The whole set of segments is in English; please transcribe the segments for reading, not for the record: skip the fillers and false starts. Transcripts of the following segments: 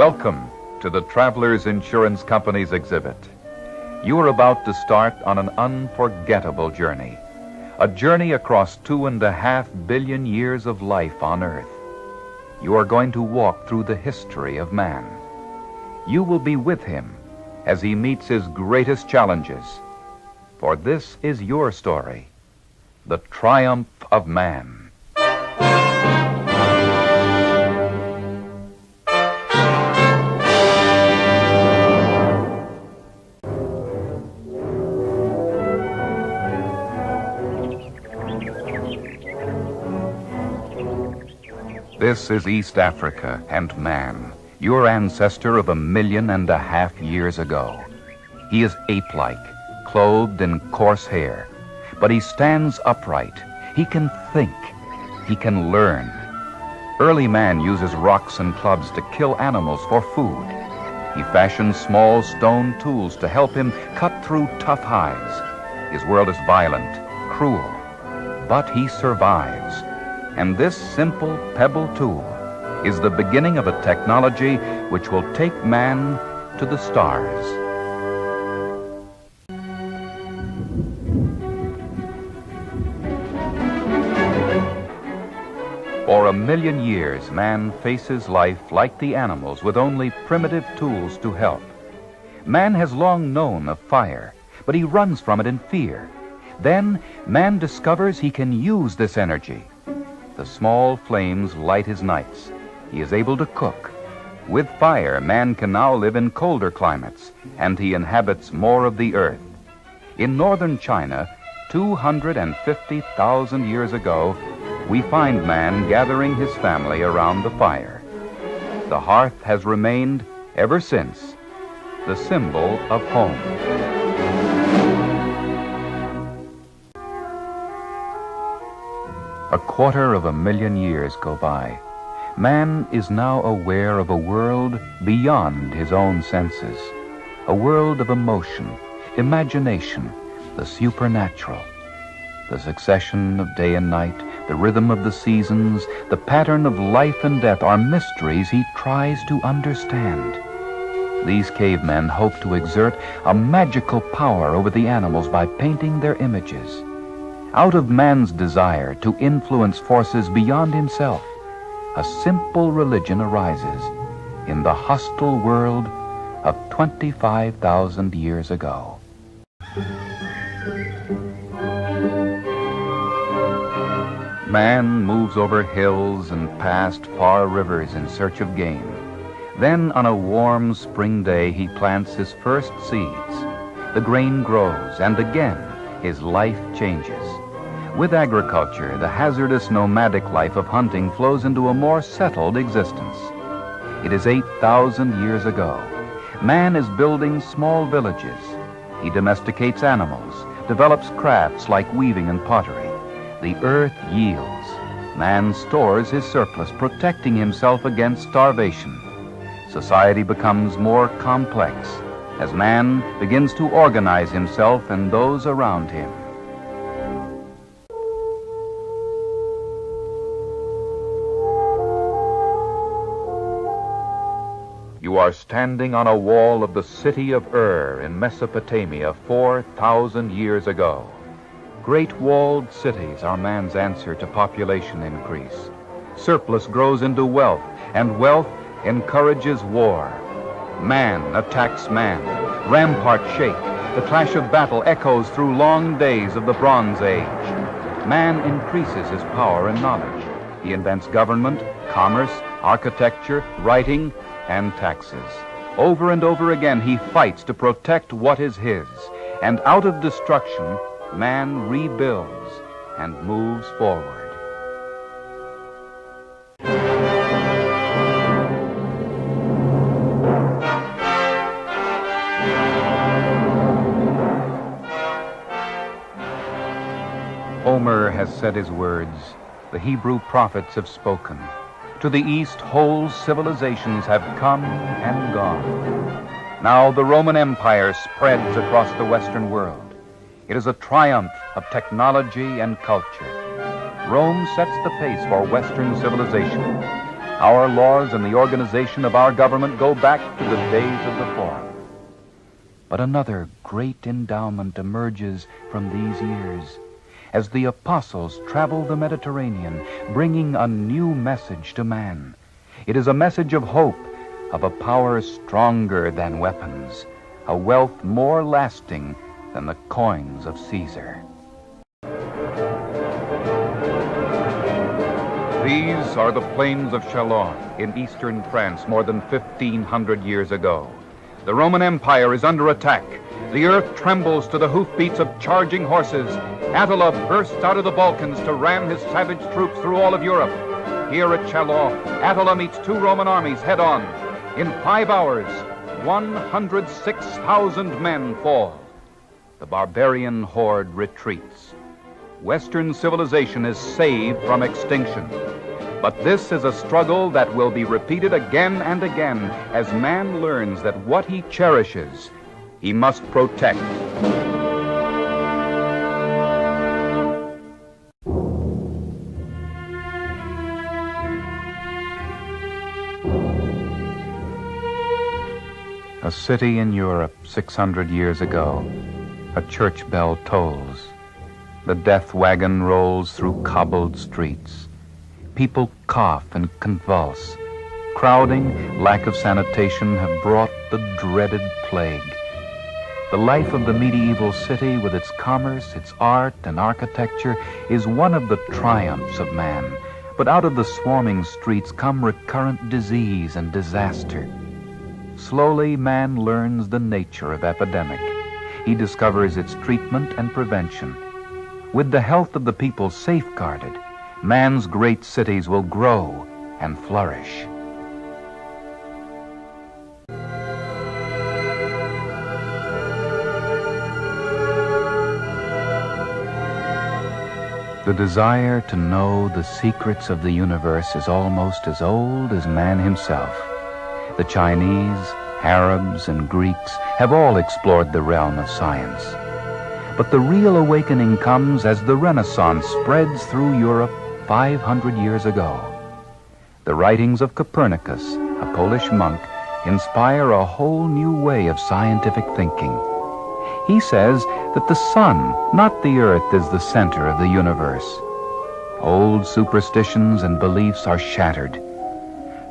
Welcome to the Travelers Insurance Company's exhibit. You are about to start on an unforgettable journey. A journey across 2.5 billion years of life on Earth. You are going to walk through the history of man. You will be with him as he meets his greatest challenges. For this is your story, the triumph of man. This is East Africa and man, your ancestor of 1.5 million years ago. He is ape-like, clothed in coarse hair, but he stands upright. He can think. He can learn. Early man uses rocks and clubs to kill animals for food. He fashions small stone tools to help him cut through tough hides. His world is violent, cruel, but he survives. And this simple pebble tool is the beginning of a technology which will take man to the stars. For 1 million years, man faces life like the animals with only primitive tools to help. Man has long known of fire, but he runs from it in fear. Then man discovers he can use this energy. The small flames light his nights. He is able to cook. With fire, man can now live in colder climates, and he inhabits more of the earth. In northern China, 250,000 years ago, we find man gathering his family around the fire. The hearth has remained, ever since, the symbol of home. A 250,000 years go by. Man is now aware of a world beyond his own senses, a world of emotion, imagination, the supernatural. The succession of day and night, the rhythm of the seasons, the pattern of life and death are mysteries he tries to understand. These cavemen hope to exert a magical power over the animals by painting their images. Out of man's desire to influence forces beyond himself, a simple religion arises in the hostile world of 25,000 years ago. Man moves over hills and past far rivers in search of game. Then on a warm spring day he plants his first seeds. The grain grows, and again his life changes. With agriculture, the hazardous nomadic life of hunting flows into a more settled existence. It is 8,000 years ago. Man is building small villages. He domesticates animals, develops crafts like weaving and pottery. The earth yields. Man stores his surplus, protecting himself against starvation. Society becomes more complex as man begins to organize himself and those around him. You are standing on a wall of the city of Ur in Mesopotamia 4,000 years ago. Great walled cities are man's answer to population increase. Surplus grows into wealth, and wealth encourages war. Man attacks man. Ramparts shake. The clash of battle echoes through long days of the Bronze Age. Man increases his power and knowledge. He invents government, commerce, architecture, writing, and taxes. Over and over again, he fights to protect what is his, and out of destruction, man rebuilds and moves forward. Homer has said his words. The Hebrew prophets have spoken. To the east, whole civilizations have come and gone. Now the Roman Empire spreads across the Western world. It is a triumph of technology and culture. Rome sets the pace for Western civilization. Our laws and the organization of our government go back to the days of the Forum. But another great endowment emerges from these years as the apostles travel the Mediterranean, bringing a new message to man. It is a message of hope, of a power stronger than weapons, a wealth more lasting than the coins of Caesar. These are the plains of Chalon in eastern France more than 1,500 years ago. The Roman Empire is under attack. The earth trembles to the hoofbeats of charging horses. Attila bursts out of the Balkans to ram his savage troops through all of Europe. Here at Chalon, Attila meets two Roman armies head-on. In 5 hours, 106,000 men fall. The barbarian horde retreats. Western civilization is saved from extinction. But this is a struggle that will be repeated again and again as man learns that what he cherishes, he must protect. A city in Europe 600 years ago. A church bell tolls. The death wagon rolls through cobbled streets. People cough and convulse. Crowding, lack of sanitation have brought the dreaded plague. The life of the medieval city with its commerce, its art and architecture is one of the triumphs of man. But out of the swarming streets come recurrent disease and disaster. Slowly, man learns the nature of epidemic. He discovers its treatment and prevention. With the health of the people safeguarded, man's great cities will grow and flourish. The desire to know the secrets of the universe is almost as old as man himself. The Chinese, Arabs, and Greeks have all explored the realm of science. But the real awakening comes as the Renaissance spreads through Europe 500 years ago. The writings of Copernicus, a Polish monk, inspire a whole new way of scientific thinking. He says that the sun, not the earth, is the center of the universe. Old superstitions and beliefs are shattered.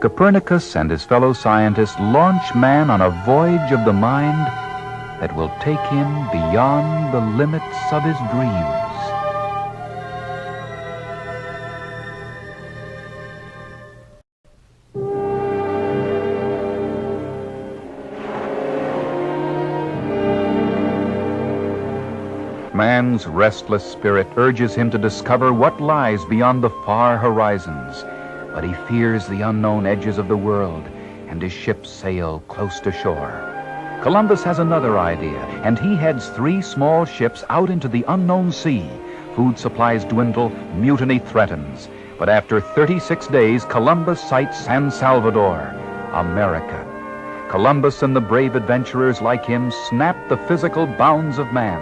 Copernicus and his fellow scientists launch man on a voyage of the mind that will take him beyond the limits of his dreams. Man's restless spirit urges him to discover what lies beyond the far horizons. But he fears the unknown edges of the world, and his ships sail close to shore. Columbus has another idea, and he heads 3 small ships out into the unknown sea. Food supplies dwindle, mutiny threatens. But after 36 days, Columbus sights San Salvador, America. Columbus and the brave adventurers like him snap the physical bounds of man.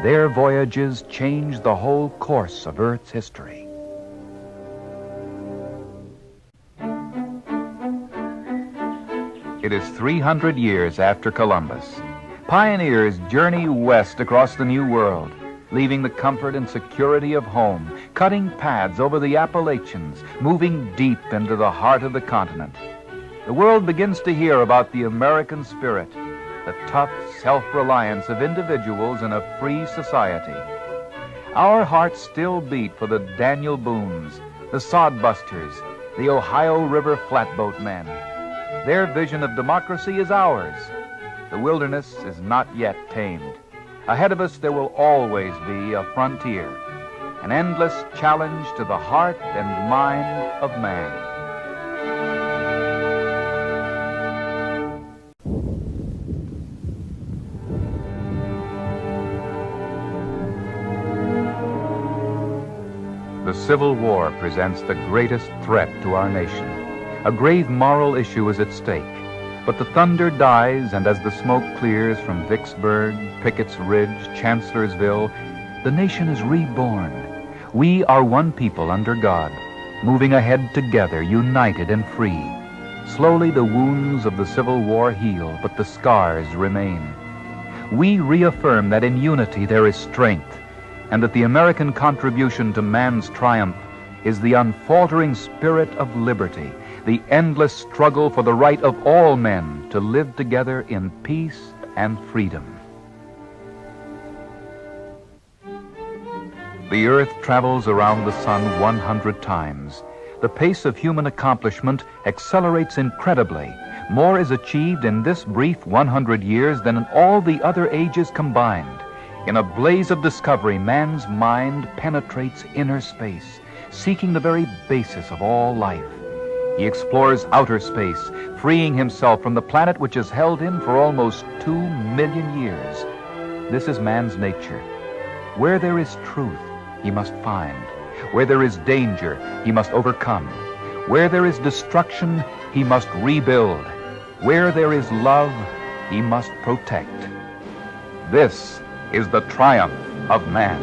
Their voyages change the whole course of Earth's history. It is 300 years after Columbus. Pioneers journey west across the New World, leaving the comfort and security of home, cutting paths over the Appalachians, moving deep into the heart of the continent. The world begins to hear about the American spirit, the tough self-reliance of individuals in a free society. Our hearts still beat for the Daniel Boones, the Sodbusters, the Ohio River flatboat men. Their vision of democracy is ours. The wilderness is not yet tamed. Ahead of us there will always be a frontier, an endless challenge to the heart and mind of man. The Civil War presents the greatest threat to our nation. A grave moral issue is at stake. But the thunder dies, and as the smoke clears from Vicksburg, Pickett's Ridge, Chancellorsville, the nation is reborn. We are one people under God. moving ahead together, united and free. Slowly the wounds of the Civil War heal, but the scars remain. We reaffirm that in unity there is strength, and that the American contribution to man's triumph is the unfaltering spirit of liberty, the endless struggle for the right of all men to live together in peace and freedom. The earth travels around the sun 100 times. The pace of human accomplishment accelerates incredibly. More is achieved in this brief 100 years than in all the other ages combined. In a blaze of discovery, man's mind penetrates inner space, seeking the very basis of all life. He explores outer space, freeing himself from the planet which has held him for almost 2 million years. This is man's nature. Where there is truth, he must find. Where there is danger, he must overcome. Where there is destruction, he must rebuild. Where there is love, he must protect. This is the triumph of man.